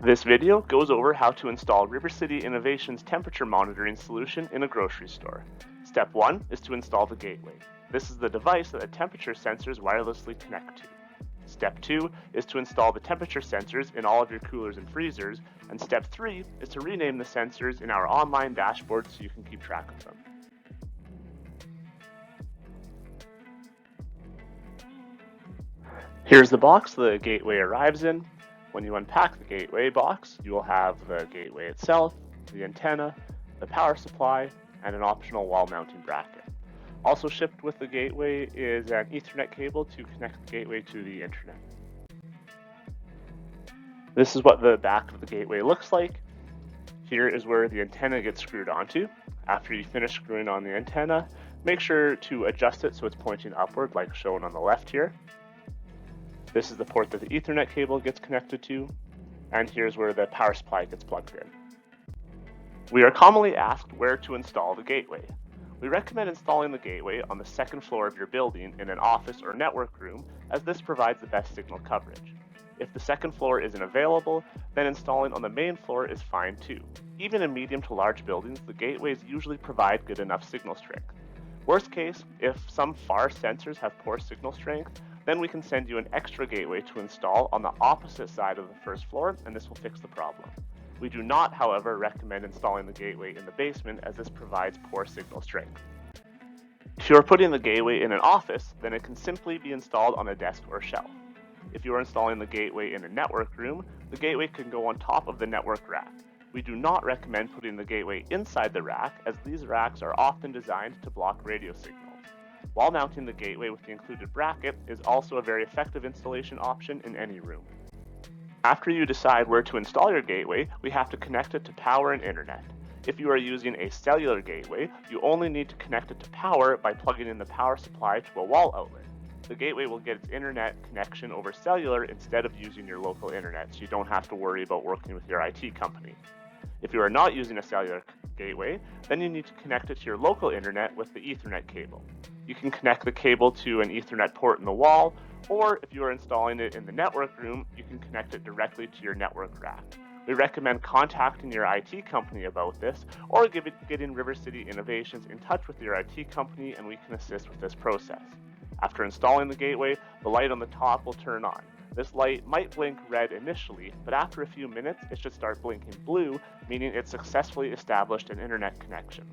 This video goes over how to install Rivercity Innovations temperature monitoring solution in a grocery store. Step 1 is to install the gateway. This is the device that the temperature sensors wirelessly connect to. Step 2 is to install the temperature sensors in all of your coolers and freezers, and step 3 is to rename the sensors in our online dashboard so you can keep track of them. Here's the box the gateway arrives in. When you unpack the gateway box, you will have the gateway itself, the antenna, the power supply, and an optional wall mounting bracket. Also shipped with the gateway is an Ethernet cable to connect the gateway to the internet. This is what the back of the gateway looks like. Here is where the antenna gets screwed onto. After you finish screwing on the antenna, make sure to adjust it so it's pointing upward like shown on the left here. This is the port that the Ethernet cable gets connected to, and here's where the power supply gets plugged in. We are commonly asked where to install the gateway. We recommend installing the gateway on the second floor of your building in an office or network room, as this provides the best signal coverage. If the second floor isn't available, then installing on the main floor is fine too. Even in medium to large buildings, the gateways usually provide good enough signal strength. Worst case, if some FAR sensors have poor signal strength, then we can send you an extra gateway to install on the opposite side of the first floor, and this will fix the problem. We do not, however, recommend installing the gateway in the basement, as this provides poor signal strength. If you are putting the gateway in an office, then it can simply be installed on a desk or shelf. If you are installing the gateway in a network room, the gateway can go on top of the network rack. We do not recommend putting the gateway inside the rack, as these racks are often designed to block radio signals. Wall mounting the gateway with the included bracket is also a very effective installation option in any room. After you decide where to install your gateway, we have to connect it to power and internet. If you are using a cellular gateway, you only need to connect it to power by plugging in the power supply to a wall outlet. The gateway will get its internet connection over cellular instead of using your local internet, so you don't have to worry about working with your IT company. If you are not using a cellular gateway, then you need to connect it to your local internet with the Ethernet cable. You can connect the cable to an Ethernet port in the wall, or if you are installing it in the network room, you can connect it directly to your network rack. We recommend contacting your IT company about this, or getting Rivercity Innovations in touch with your IT company, and we can assist with this process. After installing the gateway, the light on the top will turn on. This light might blink red initially, but after a few minutes, it should start blinking blue, meaning it successfully established an internet connection.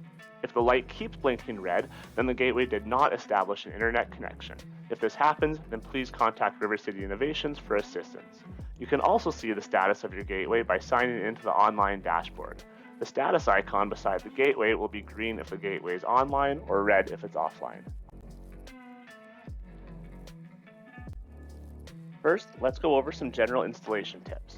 If the light keeps blinking red, then the gateway did not establish an internet connection. If this happens, then please contact Rivercity Innovations for assistance. You can also see the status of your gateway by signing into the online dashboard. The status icon beside the gateway will be green if the gateway is online or red if it's offline. First, let's go over some general installation tips.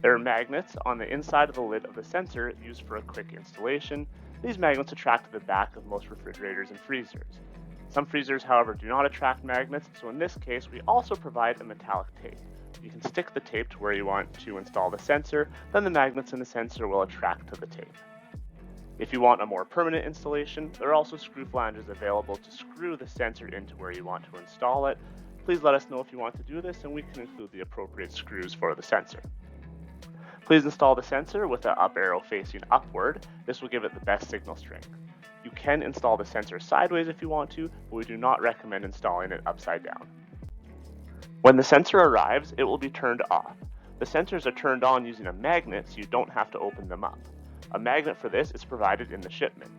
There are magnets on the inside of the lid of the sensor used for a quick installation. These magnets attract to the back of most refrigerators and freezers. Some freezers, however, do not attract magnets, so in this case, we also provide a metallic tape. You can stick the tape to where you want to install the sensor, then the magnets in the sensor will attract to the tape. If you want a more permanent installation, there are also screw flanges available to screw the sensor into where you want to install it. Please let us know if you want to do this, and we can include the appropriate screws for the sensor. Please install the sensor with the up arrow facing upward. This will give it the best signal strength. You can install the sensor sideways if you want to, but we do not recommend installing it upside down. When the sensor arrives, it will be turned off. The sensors are turned on using a magnet, so you don't have to open them up. A magnet for this is provided in the shipment.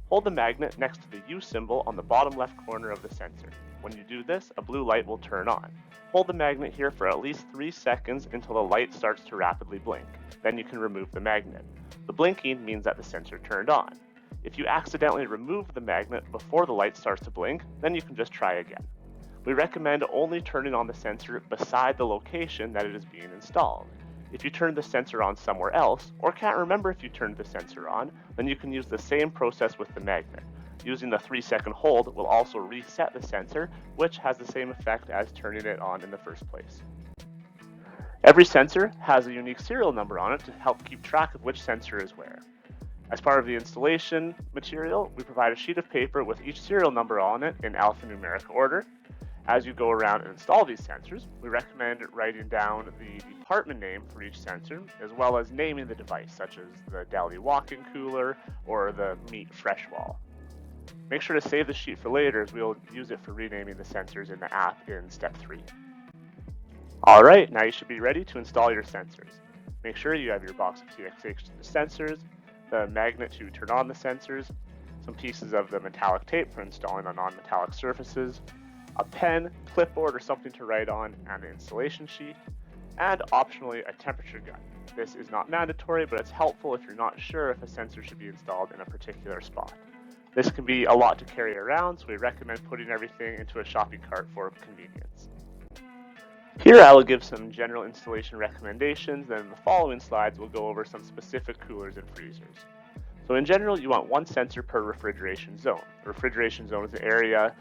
Hold the magnet next to the U symbol on the bottom left corner of the sensor. When you do this, a blue light will turn on. Hold the magnet here for at least 3 seconds until the light starts to rapidly blink. Then you can remove the magnet. The blinking means that the sensor turned on. If you accidentally remove the magnet before the light starts to blink, then you can just try again. We recommend only turning on the sensor beside the location that it is being installed. If you turn the sensor on somewhere else, or can't remember if you turned the sensor on, then you can use the same process with the magnet. Using the 3-second hold will also reset the sensor, which has the same effect as turning it on in the first place. Every sensor has a unique serial number on it to help keep track of which sensor is where. As part of the installation material, we provide a sheet of paper with each serial number on it in alphanumeric order. As you go around and install these sensors, we recommend writing down the department name for each sensor, as well as naming the device, such as the deli walk-in cooler or the meat fresh wall. Make sure to save the sheet for later, as we'll use it for renaming the sensors in the app in step 3. Alright, now you should be ready to install your sensors. Make sure you have your box of TxH sensors, the magnet to turn on the sensors, some pieces of the metallic tape for installing on non-metallic surfaces, a pen, clipboard, or something to write on, and the installation sheet, and optionally a temperature gun. This is not mandatory, but it's helpful if you're not sure if a sensor should be installed in a particular spot. This can be a lot to carry around, so we recommend putting everything into a shopping cart for convenience. Here I will give some general installation recommendations, and in the following slides we'll go over some specific coolers and freezers. So in general, you want one sensor per refrigeration zone. A refrigeration zone is an area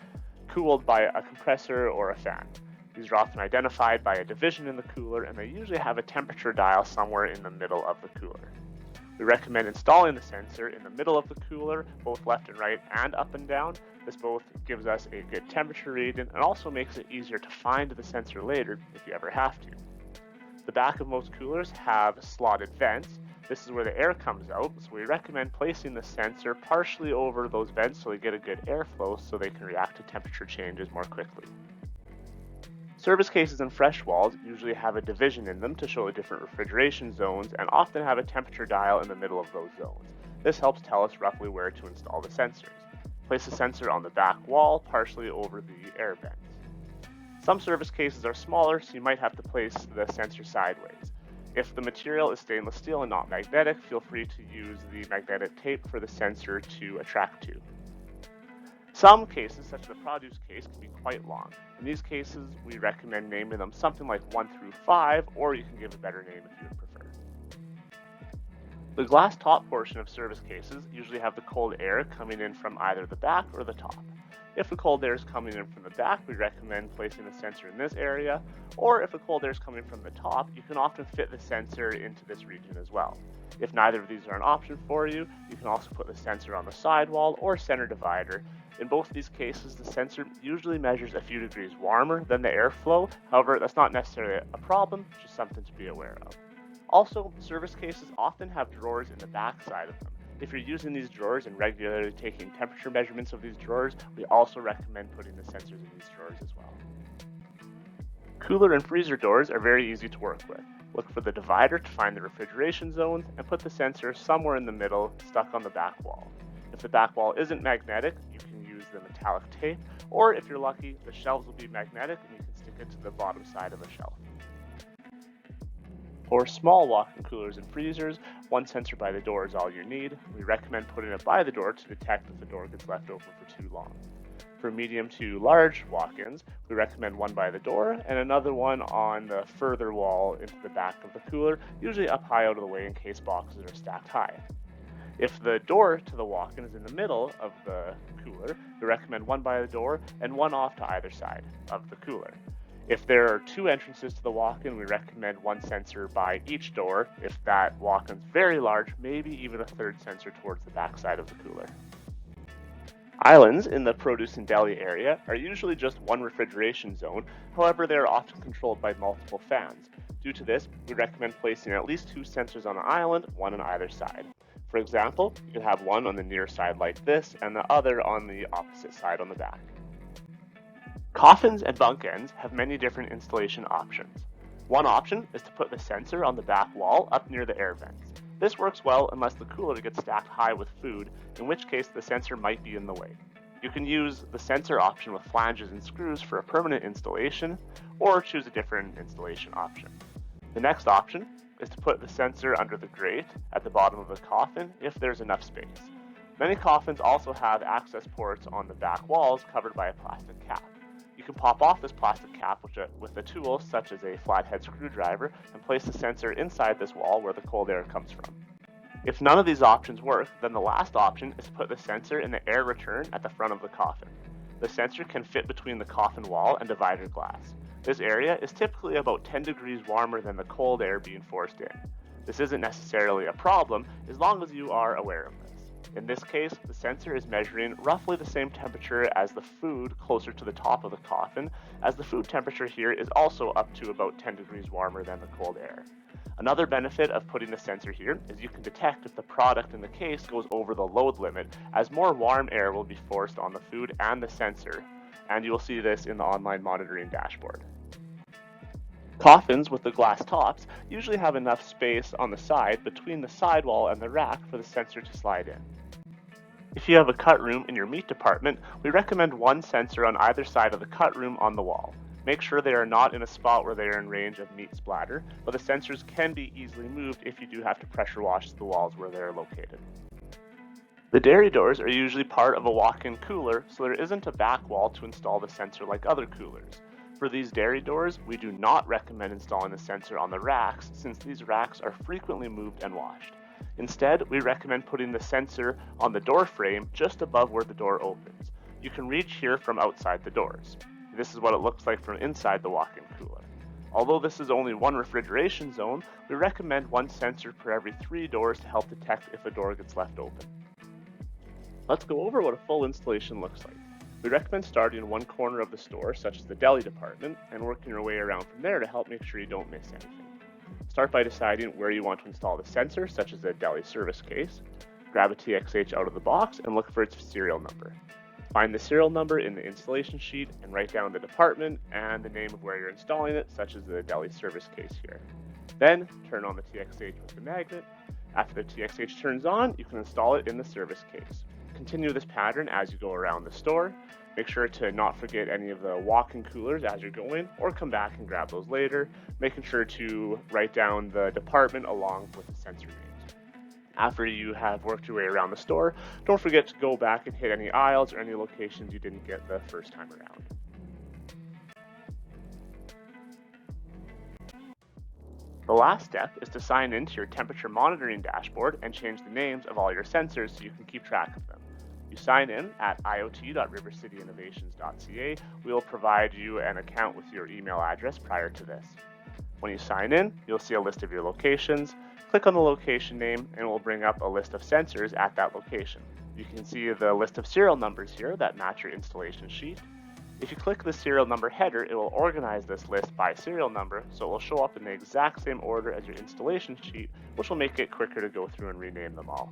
cooled by a compressor or a fan. These are often identified by a division in the cooler, and they usually have a temperature dial somewhere in the middle of the cooler. We recommend installing the sensor in the middle of the cooler, both left and right and up and down. This both gives us a good temperature reading and also makes it easier to find the sensor later if you ever have to. The back of most coolers have slotted vents. This is where the air comes out, so we recommend placing the sensor partially over those vents so they get a good airflow so they can react to temperature changes more quickly. Service cases and fresh walls usually have a division in them to show the different refrigeration zones and often have a temperature dial in the middle of those zones. This helps tell us roughly where to install the sensors. Place the sensor on the back wall, partially over the air vents. Some service cases are smaller, so you might have to place the sensor sideways. If the material is stainless steel and not magnetic, feel free to use the magnetic tape for the sensor to attract to. Some cases, such as the produce case, can be quite long. In these cases, we recommend naming them something like 1 through 5, or you can give a better name if you would prefer. The glass top portion of service cases usually have the cold air coming in from either the back or the top. If the cold air is coming in from the back, we recommend placing the sensor in this area, or if the cold air is coming from the top, you can often fit the sensor into this region as well. If neither of these are an option for you, you can also put the sensor on the sidewall or center divider. In both these cases, the sensor usually measures a few degrees warmer than the airflow. However, that's not necessarily a problem, just something to be aware of. Also, service cases often have drawers in the back side of them. If you're using these drawers and regularly taking temperature measurements of these drawers, we also recommend putting the sensors in these drawers as well. Cooler and freezer doors are very easy to work with. Look for the divider to find the refrigeration zones and put the sensor somewhere in the middle, stuck on the back wall. If the back wall isn't magnetic, you can use the metallic tape, or if you're lucky, the shelves will be magnetic and you can stick it to the bottom side of the shelf. For small walk-in coolers and freezers, one sensor by the door is all you need. We recommend putting it by the door to detect if the door gets left open for too long. For medium to large walk-ins, we recommend one by the door and another one on the further wall into the back of the cooler, usually up high out of the way in case boxes are stacked high. If the door to the walk-in is in the middle of the cooler, we recommend one by the door and one off to either side of the cooler. If there are 2 entrances to the walk-in, we recommend one sensor by each door. If that walk-in is very large, maybe even a 3rd sensor towards the back side of the cooler. Islands in the produce and deli area are usually just one refrigeration zone. However, they are often controlled by multiple fans. Due to this, we recommend placing at least 2 sensors on an island, one on either side. For example, you can have one on the near side like this and the other on the opposite side on the back. Coffins and bunk ends have many different installation options. One option is to put the sensor on the back wall up near the air vents. This works well unless the cooler gets stacked high with food, in which case the sensor might be in the way. You can use the sensor option with flanges and screws for a permanent installation, or choose a different installation option. The next option is to put the sensor under the grate at the bottom of the coffin if there's enough space. Many coffins also have access ports on the back walls covered by a plastic cap. You can pop off this plastic cap with a tool such as a flathead screwdriver and place the sensor inside this wall where the cold air comes from. If none of these options work, then the last option is to put the sensor in the air return at the front of the coffin. The sensor can fit between the coffin wall and divider glass. This area is typically about 10 degrees warmer than the cold air being forced in. This isn't necessarily a problem as long as you are aware of this. In this case, the sensor is measuring roughly the same temperature as the food closer to the top of the coffin, as the food temperature here is also up to about 10 degrees warmer than the cold air. Another benefit of putting the sensor here is you can detect if the product in the case goes over the load limit, as more warm air will be forced on the food and the sensor, and you will see this in the online monitoring dashboard. Coffins with the glass tops usually have enough space on the side between the sidewall and the rack for the sensor to slide in. If you have a cut room in your meat department, we recommend one sensor on either side of the cut room on the wall. Make sure they are not in a spot where they are in range of meat splatter, but the sensors can be easily moved if you do have to pressure wash the walls where they are located. The dairy doors are usually part of a walk-in cooler, so there isn't a back wall to install the sensor like other coolers. For these dairy doors, we do not recommend installing the sensor on the racks, since these racks are frequently moved and washed. Instead, we recommend putting the sensor on the door frame just above where the door opens. You can reach here from outside the doors. This is what it looks like from inside the walk-in cooler. Although this is only one refrigeration zone, we recommend one sensor per every 3 doors to help detect if a door gets left open. Let's go over what a full installation looks like. We recommend starting in one corner of the store, such as the deli department, and working your way around from there to help make sure you don't miss anything. Start by deciding where you want to install the sensor, such as a deli service case. Grab a TxH out of the box and look for its serial number. Find the serial number in the installation sheet and write down the department and the name of where you're installing it, such as the deli service case here. Then turn on the TxH with the magnet. After the TxH turns on, you can install it in the service case. Continue this pattern as you go around the store. Make sure to not forget any of the walk-in coolers as you're going, or come back and grab those later, making sure to write down the department along with the sensor names. After you have worked your way around the store, don't forget to go back and hit any aisles or any locations you didn't get the first time around. The last step is to sign into your temperature monitoring dashboard and change the names of all your sensors so you can keep track of them. You sign in at iot.rivercityinnovations.ca. We will provide you an account with your email address prior to this. When you sign in, you'll see a list of your locations. Click on the location name and it will bring up a list of sensors at that location. You can see the list of serial numbers here that match your installation sheet. If you click the serial number header, it will organize this list by serial number, so it will show up in the exact same order as your installation sheet, which will make it quicker to go through and rename them all.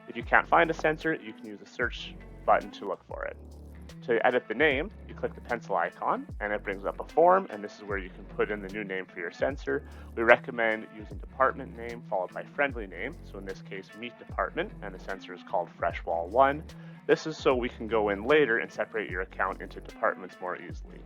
If you can't find a sensor, you can use the search button to look for it. To edit the name, you click the pencil icon and it brings up a form, and this is where you can put in the new name for your sensor. We recommend using department name followed by friendly name, so in this case meat department, and the sensor is called Freshwall 1. This is so we can go in later and separate your account into departments more easily.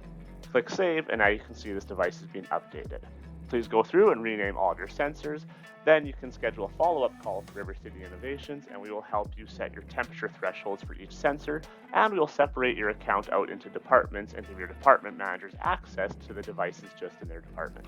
Click Save, and now you can see this device is being updated. Please go through and rename all of your sensors. Then you can schedule a follow-up call with Rivercity Innovations, and we will help you set your temperature thresholds for each sensor, and we will separate your account out into departments and give your department managers access to the devices just in their department.